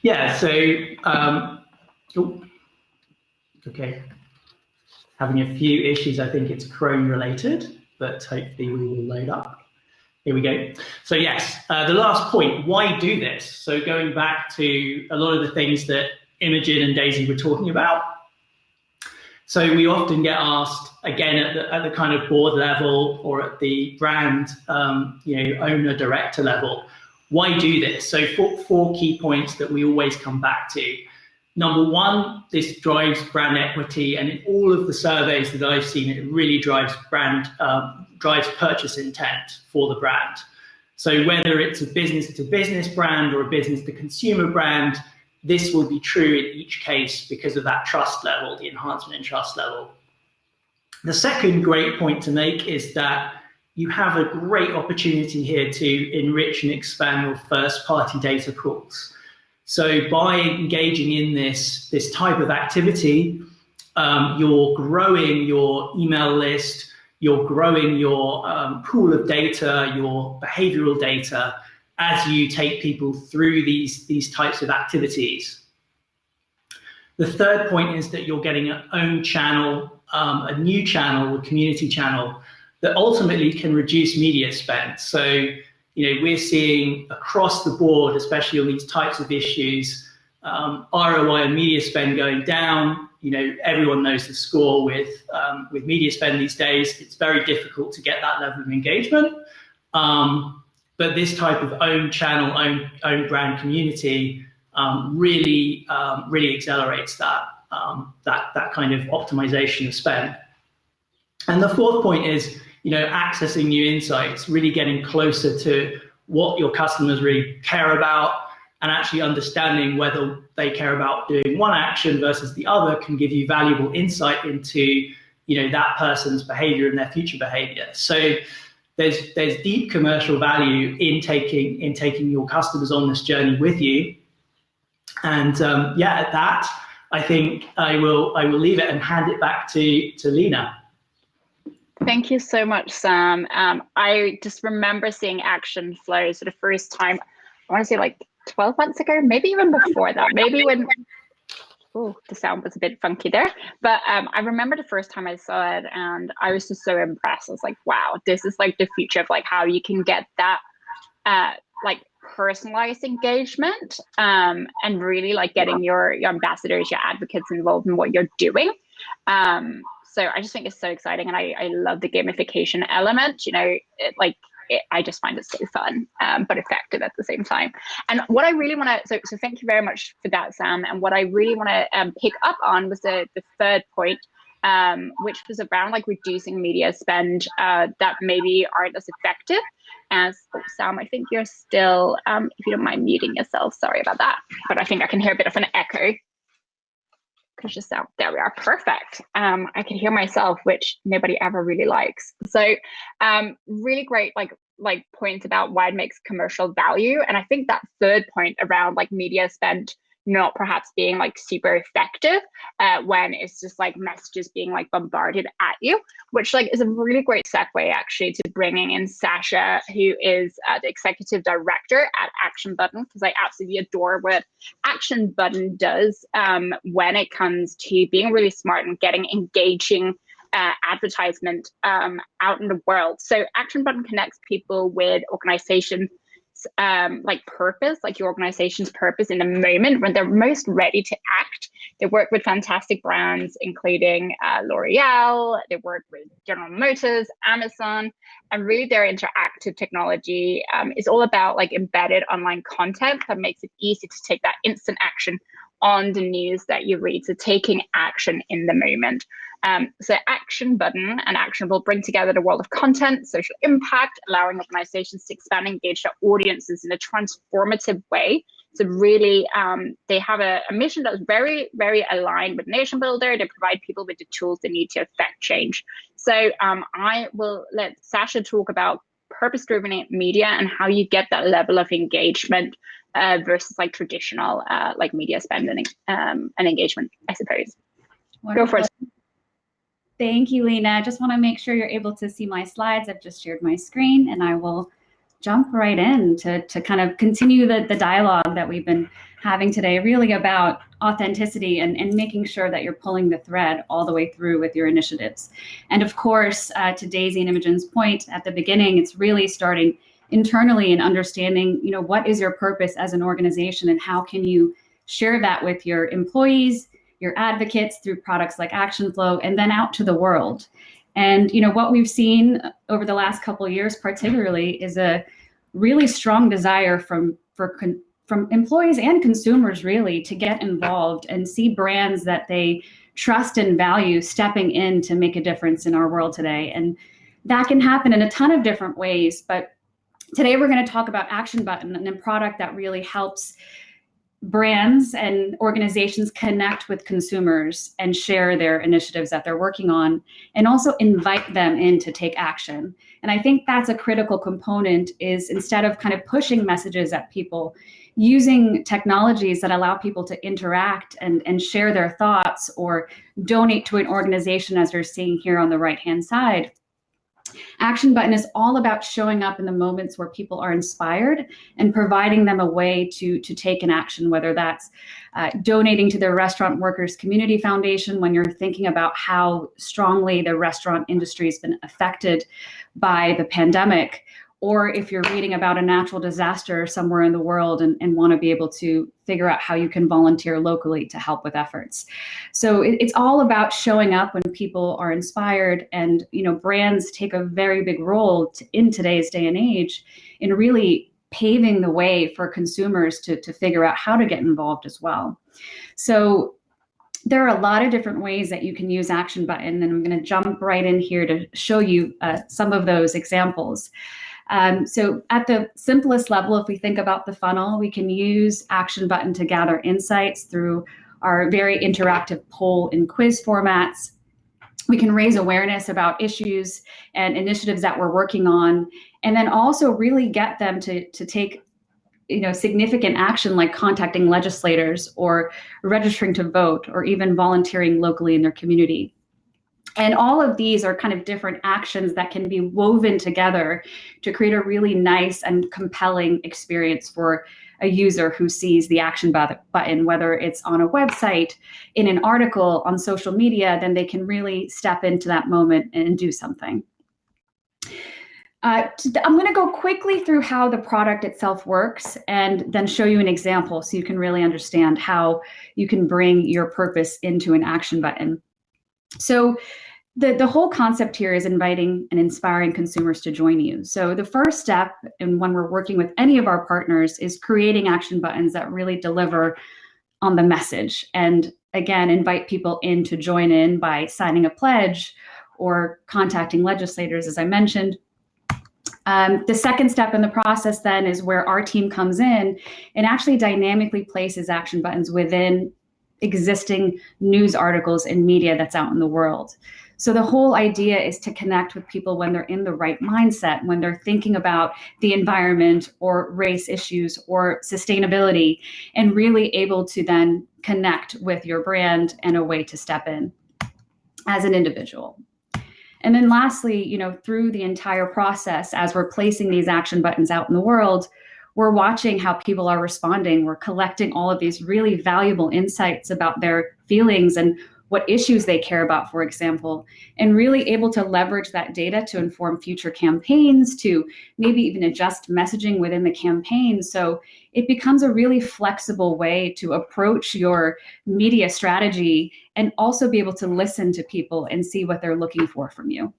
Yeah, so, okay. Having a few issues, I think it's Chrome related, but hopefully we will load up. Here we go. So yes, the last point, why do this? So going back to a lot of the things that Imogen and Daisy were talking about. So we often get asked, again, at the kind of board level or at the brand owner, director level, why do this? So four key points that we always come back to. Number one, this drives brand equity, and in all of the surveys that I've seen, it really drives drives purchase intent for the brand. So whether it's a business-to-business brand or a business-to-consumer brand, this will be true in each case because of that trust level, the enhancement in trust level. The second great point to make is that you have a great opportunity here to enrich and expand your first-party data pools. So by engaging in this type of activity, you're growing your email list, you're growing your pool of data, your behavioral data, as you take people through these types of activities. The third point is that you're getting an own channel, a new channel, a community channel, that ultimately can reduce media spend. So, we're seeing across the board, especially on these types of issues, ROI and media spend going down. Everyone knows the score with media spend these days. It's very difficult to get that level of engagement. But this type of own channel, own brand community really accelerates that kind of optimization of spend. And the fourth point is, accessing new insights, really getting closer to what your customers really care about, and actually understanding whether they care about doing one action versus the other can give you valuable insight into, that person's behavior and their future behavior. So there's deep commercial value in taking your customers on this journey with you. And at that, I think I will leave it and hand it back to Lena. Thank you so much, Sam. I just remember seeing action flows for the first time, I want to say like 12 months ago, maybe even before that, maybe when, the sound was a bit funky there. But I remember the first time I saw it and I was just so impressed. I was like, wow, this is like the future of like how you can get that like personalized engagement and really like getting your ambassadors, your advocates involved in what you're doing. So I just think it's so exciting, and I love the gamification element. I just find it so fun, but effective at the same time. And what I really want to, so thank you very much for that, Sam. And what I really want to pick up on was the third point, which was around like reducing media spend that maybe aren't as effective as, Sam, I think you're still, if you don't mind muting yourself, sorry about that, but I think I can hear a bit of an echo. Just sound, there we are, perfect. I can hear myself, which nobody ever really likes. So really great like points about why it makes commercial value. And I think that third point around like media spend not perhaps being like super effective when it's just like messages being like bombarded at you, which like is a really great segue actually to bringing in Sasha, who is the executive director at Action Button, because I absolutely adore what Action Button does when it comes to being really smart and getting engaging advertisement out in the world. So Action Button connects people with organizations like purpose, like your organization's purpose in the moment when they're most ready to act. They work with fantastic brands, including L'Oreal, they work with General Motors, Amazon, and really their interactive technology is all about like embedded online content that makes it easy to take that instant action on the news that you read, so taking action in the moment. So Action Button and Actionable bring together the world of content, social impact, allowing organizations to expand and engage their audiences in a transformative way So really, they have a mission that's very, very aligned with NationBuilder. They provide people with the tools they need to affect change. So I will let Sasha talk about purpose-driven media and how you get that level of engagement versus like traditional like media spend and engagement, I suppose. Wonderful. Go for it. Thank you, Lena. I just want to make sure you're able to see my slides. I've just shared my screen, and I will jump right in to kind of continue the dialogue that we've been having today, really about authenticity and making sure that you're pulling the thread all the way through with your initiatives. And of course, to Daisy and Imogen's point at the beginning, it's really starting internally and understanding, you know, what is your purpose as an organization and how can you share that with your employees, your advocates through products like Action Flow, and then out to the world. And you know what we've seen over the last couple of years, particularly, is a really strong desire from employees and consumers, really, to get involved and see brands that they trust and value stepping in to make a difference in our world today. And that can happen in a ton of different ways. But today we're going to talk about Action Button, and a product that really helps brands and organizations connect with consumers and share their initiatives that they're working on, and also invite them in to take action. And I think that's a critical component, is instead of kind of pushing messages at people, using technologies that allow people to interact and share their thoughts or donate to an organization, as you're seeing here on the right-hand side. Action Button is all about showing up in the moments where people are inspired and providing them a way to take an action, whether that's donating to their Restaurant Workers Community Foundation when you're thinking about how strongly the restaurant industry has been affected by the pandemic, or if you're reading about a natural disaster somewhere in the world and want to be able to figure out how you can volunteer locally to help with efforts. So it's all about showing up when people are inspired, and you know, brands take a very big role in today's day and age in really paving the way for consumers to figure out how to get involved as well. So there are a lot of different ways that you can use Action Button, and I'm going to jump right in here to show you some of those examples. So at the simplest level, if we think about the funnel, we can use Action Button to gather insights through our very interactive poll and quiz formats. We can raise awareness about issues and initiatives that we're working on, and then also really get them to take, you know, significant action, like contacting legislators or registering to vote or even volunteering locally in their community. And all of these are kind of different actions that can be woven together to create a really nice and compelling experience for a user who sees the Action Button, whether it's on a website, in an article, on social media. Then they can really step into that moment and do something. I'm going to go quickly through how the product itself works and then show you an example so you can really understand how you can bring your purpose into an Action Button. So the whole concept here is inviting and inspiring consumers to join you. So the first step, and when we're working with any of our partners, is creating Action Buttons that really deliver on the message. And again, invite people in to join in by signing a pledge or contacting legislators, as I mentioned. The second step in the process then is where our team comes in and actually dynamically places Action Buttons within existing news articles and media that's out in the world. So the whole idea is to connect with people when they're in the right mindset, when they're thinking about the environment or race issues or sustainability, and really able to then connect with your brand and a way to step in as an individual. And then lastly, you know, through the entire process, as we're placing these Action Buttons out in the world, we're watching how people are responding. We're collecting all of these really valuable insights about their feelings and what issues they care about, for example, and really able to leverage that data to inform future campaigns, to maybe even adjust messaging within the campaign. So it becomes a really flexible way to approach your media strategy and also be able to listen to people and see what they're looking for from you.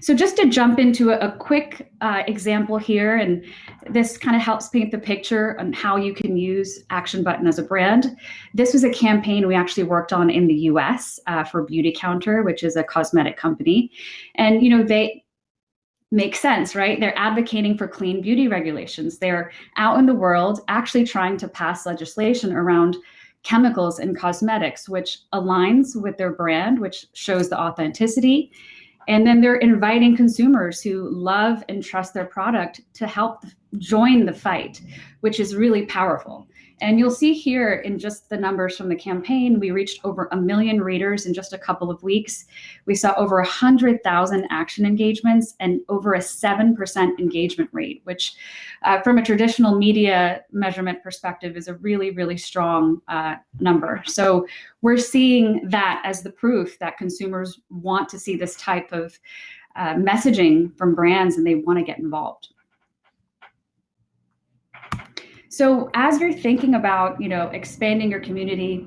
So just to jump into a quick example here, and this kind of helps paint the picture on how you can use Action Button as a brand. This was a campaign we actually worked on in the US for Beauty Counter, which is a cosmetic company. And you know, makes sense, right? They're advocating for clean beauty regulations. They're out in the world actually trying to pass legislation around chemicals in cosmetics, which aligns with their brand, which shows the authenticity. And then they're inviting consumers who love and trust their product to help join the fight, which is really powerful. And you'll see here in just the numbers from the campaign, we reached over 1 million readers in just a couple of weeks. We saw over 100,000 action engagements and over a 7% engagement rate, which from a traditional media measurement perspective is a really, really strong number. So we're seeing that as the proof that consumers want to see this type of messaging from brands and they want to get involved. So as you're thinking about, expanding your community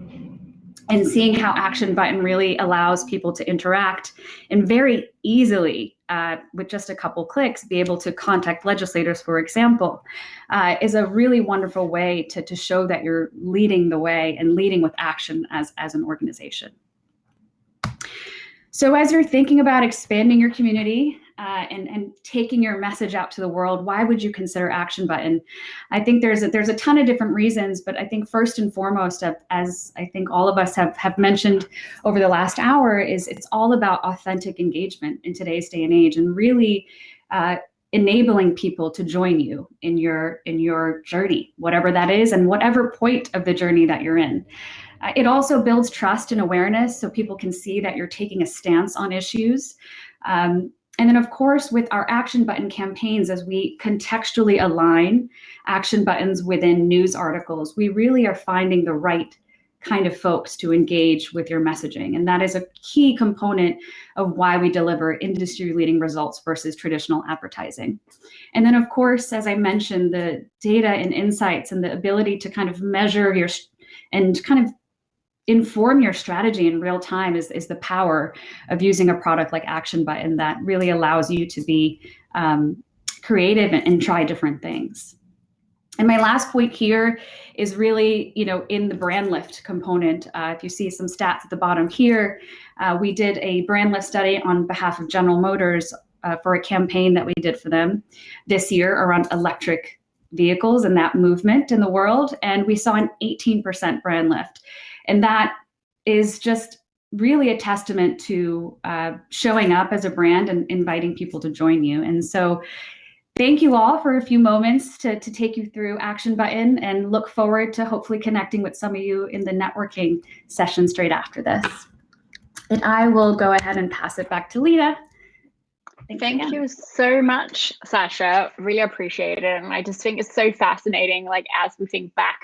and seeing how Action Button really allows people to interact and very easily, with just a couple clicks, be able to contact legislators, for example, is a really wonderful way to show that you're leading the way and leading with action as an organization. So as you're thinking about expanding your community and taking your message out to the world, why would you consider Action Button? I think there's a ton of different reasons, but I think first and foremost, as I think all of us have mentioned over the last hour, is it's all about authentic engagement in today's day and age, and really enabling people to join you in your journey, whatever that is, and whatever point of the journey that you're in. It also builds trust and awareness so people can see that you're taking a stance on issues. And then, of course, with our Action Button campaigns, as we contextually align action buttons within news articles, we really are finding the right kind of folks to engage with your messaging. And that is a key component of why we deliver industry-leading results versus traditional advertising. And then, of course, as I mentioned, the data and insights and the ability to kind of measure and kind of inform your strategy in real time is the power of using a product like Action Button that really allows you to be creative and try different things. And my last point here is really, in the brand lift component. If you see some stats at the bottom here, we did a brand lift study on behalf of General Motors for a campaign that we did for them this year around electric vehicles and that movement in the world. And we saw an 18% brand lift. And that is just really a testament to showing up as a brand and inviting people to join you. And so thank you all for a few moments to take you through Action Button, and look forward to hopefully connecting with some of you in the networking session straight after this. And I will go ahead and pass it back to Lita. Thank you so much, Sasha. Really appreciate it. And I just think it's so fascinating, as we think back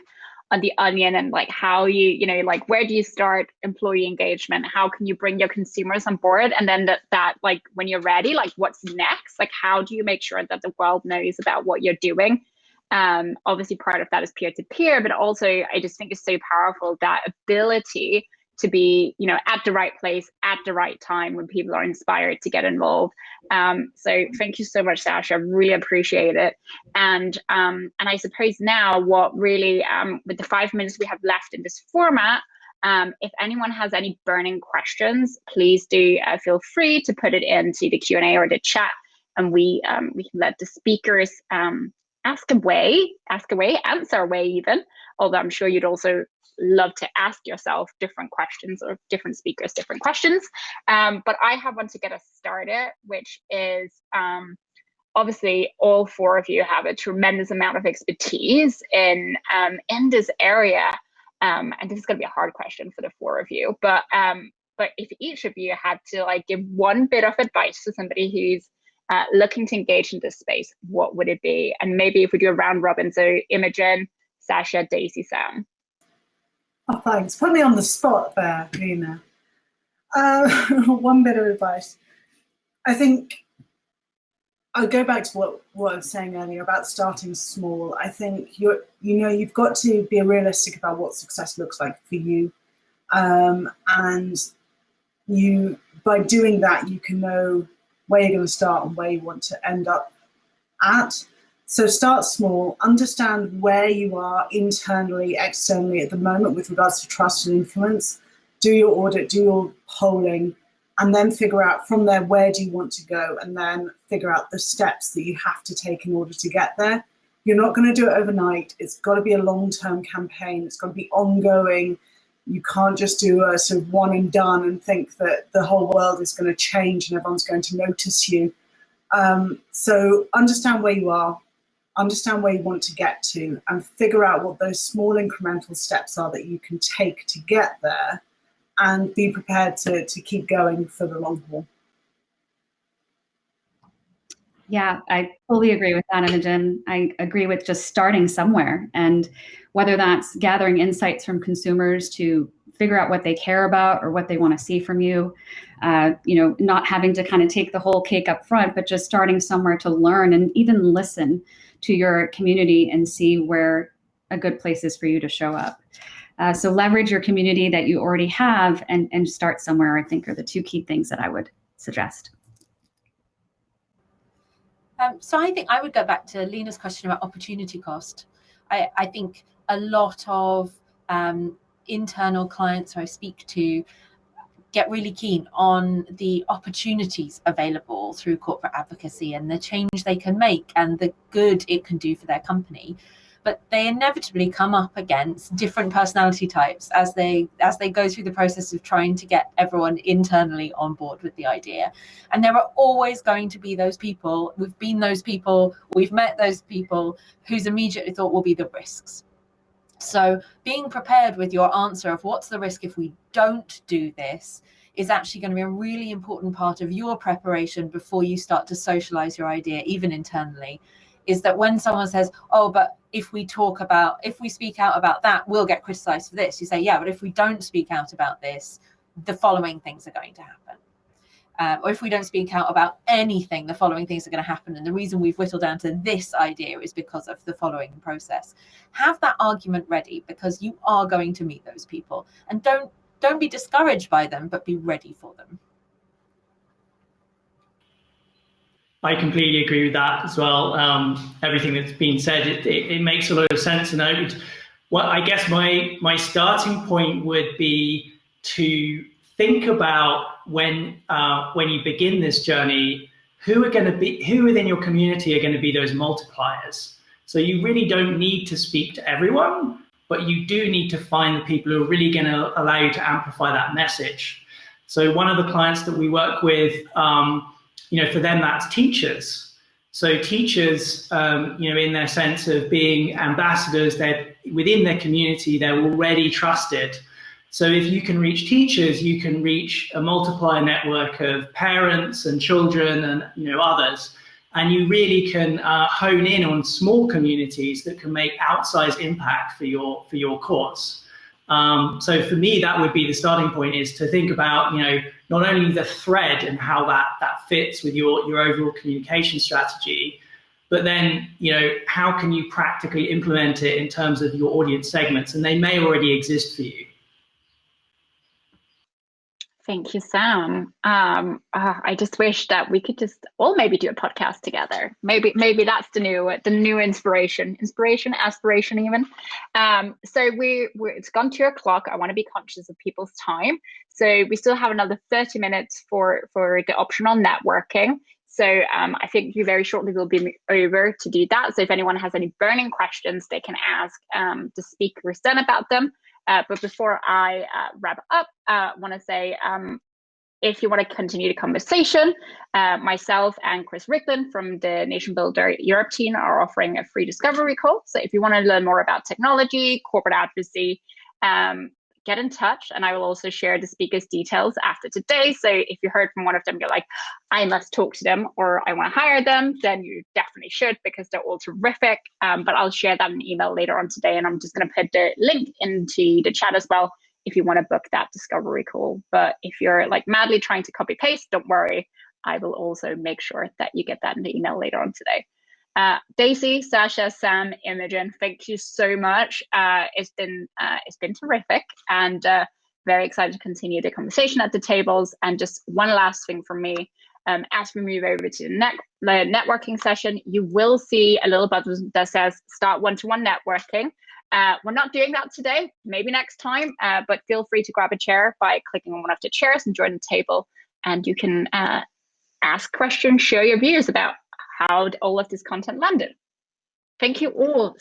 on the onion and how you where do you start employee engagement? How can you bring your consumers on board? And then that when you're ready, what's next? How do you make sure that the world knows about what you're doing? Obviously part of that is peer-to-peer, but also I just think it's so powerful, that ability to be, at the right place at the right time when people are inspired to get involved. So thank you so much, Sasha. Really appreciate it. And I suppose now what really, with the 5 minutes we have left in this format, if anyone has any burning questions, please do feel free to put it into the Q&A or the chat, and we can let the speakers answer away even, although I'm sure you'd also love to ask yourself different questions, or different speakers different questions. But I have one to get us started, which is obviously all four of you have a tremendous amount of expertise in this area, and this is going to be a hard question for the four of you, but if each of you had to give one bit of advice to somebody who's looking to engage in this space, what would it be? And maybe if we do a round robin, so Imogen, Sasha, Daisy, Sam. Oh, thanks. Put me on the spot there, Lena. One bit of advice. I think I'll go back to what I was saying earlier about starting small. I think you've got to be realistic about what success looks like for you, and by doing that you can know where you're going to start and where you want to end up at. So start small, understand where you are internally, externally at the moment with regards to trust and influence. Do your audit, do your polling, and then figure out from there, where do you want to go, and then figure out the steps that you have to take in order to get there. You're not going to do it overnight. It's got to be a long-term campaign. It's got to be ongoing. You can't just do a sort of one and done and think that the whole world is going to change and everyone's going to notice you. So understand where you are, understand where you want to get to, and figure out what those small incremental steps are that you can take to get there, and be prepared to keep going for the long haul. Yeah, I fully agree with that, Imogen. I agree with just starting somewhere, and whether that's gathering insights from consumers to figure out what they care about or what they want to see from you, not having to kind of take the whole cake up front, but just starting somewhere to learn and even listen to your community and see where a good place is for you to show up. So leverage your community that you already have and start somewhere, I think, are the two key things that I would suggest. So I think I would go back to Lena's question about opportunity cost. I think a lot of internal clients who I speak to get really keen on the opportunities available through corporate advocacy and the change they can make and the good it can do for their company. But they inevitably come up against different personality types as they go through the process of trying to get everyone internally on board with the idea. And there are always going to be those people, we've been those people, we've met those people whose immediate thought will be the risks. So being prepared with your answer of what's the risk if we don't do this is actually going to be a really important part of your preparation before you start to socialize your idea, even internally. Is that when someone says, oh, but if we speak out about that, we'll get criticized for this. You say, yeah, but if we don't speak out about this, the following things are going to happen. Or if we don't speak out about anything, the following things are going to happen. And the reason we've whittled down to this idea is because of the following process. Have that argument ready, because you are going to meet those people. And don't be discouraged by them, but be ready for them. I completely agree with that as well. Everything that's been said, it makes a lot of sense. And I guess my starting point would be to think about when you begin this journey, who within your community are going to be those multipliers. So you really don't need to speak to everyone, but you do need to find the people who are really going to allow you to amplify that message. So one of the clients that we work with, for them, that's teachers. So teachers, in their sense of being ambassadors, they're within their community, they're already trusted. So if you can reach teachers, you can reach a multiplier network of parents and children and others. And you really can hone in on small communities that can make outsized impact for your cause. So for me, that would be the starting point, is to think about, not only the thread and how that fits with your overall communication strategy, but then, how can you practically implement it in terms of your audience segments? And they may already exist for you. Thank you, Sam. I just wish that we could just all maybe do a podcast together. Maybe that's the new inspiration, aspiration even. So it's gone 2 o'clock. I want to be conscious of people's time. So we still have another 30 minutes for the optional networking. So I think you very shortly will be over to do that. So if anyone has any burning questions, they can ask the speakers then about them. But before I wrap up, I want to say, if you want to continue the conversation, myself and Chris Ricklin from the NationBuilder Europe team are offering a free discovery call. So if you want to learn more about technology, corporate advocacy, get in touch, and I will also share the speakers' details after today. So if you heard from one of them, you're like, I must talk to them, or I want to hire them, then you definitely should, because they're all terrific. But I'll share that in an email later on today, and I'm just going to put the link into the chat as well if you want to book that discovery call. But if you're like madly trying to copy paste, don't worry. I will also make sure that you get that in the email later on today. Daisy, Sasha, Sam, Imogen, thank you so much. It's been terrific, and very excited to continue the conversation at the tables. And just one last thing from me, as we move over to the networking session, you will see a little button that says Start One-to-One Networking. We're not doing that today, maybe next time, but feel free to grab a chair by clicking on one of the chairs and join the table. and you can ask questions, share your views about how all of this content landed. Thank you all